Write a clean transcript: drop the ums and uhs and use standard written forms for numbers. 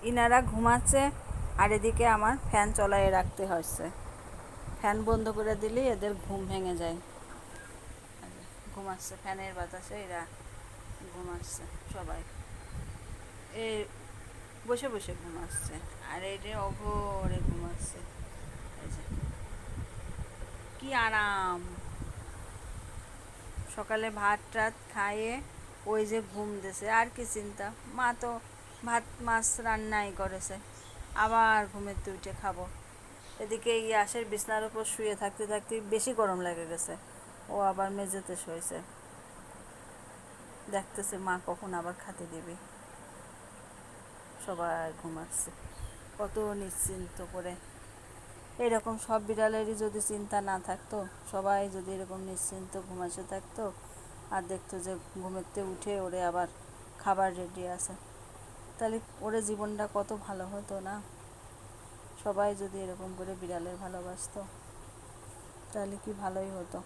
ইনারা ঘুমাচ্ছে আর এদিকে আমার ফ্যান চলায় রাখতে হচ্ছে। ফ্যান বন্ধ করে দিলেই এদের ঘুম ভেঙে যায়। ঘুমাচ্ছে ফ্যানের বাতাসে, এরা ঘুমাচ্ছে সবাই। এ বসে বসে ঘুমাচ্ছে আর এটা অঘরে ঘুমাচ্ছে। এই যে কি আরাম, সকালে ভাত টাত খাইয়ে ওই যে ঘুম দিছে, আর কি চিন্তা। মা তো ভাত মাছ রান্নাই করেছে, আবার ঘুমেতে উঠে খাবো। এদিকে ইয়াসের বিছনার উপর শুয়ে থাকতে থাকতে বেশি গরম লেগে গেছে, ও আবার মেঝেতে শুয়েছে, দেখতেছে মা কখন আবার খাতে দেবে। সবাই ঘুমাচ্ছে কত নিশ্চিন্ত করে। এরকম সব বিড়ালেরই যদি চিন্তা না থাকতো, সবাই যদি এরকম নিশ্চিন্ত ঘুমাসে থাকতো আর দেখতো যে ঘুমেতে উঠে ওরে আবার খাবার রেডি আছে, তাহলে ওরে জীবনটা কত ভালো হতো না। সবাই যদি এরকম করে বিড়ালের ভালোবাসতো তাহলে কি ভালোই হতো।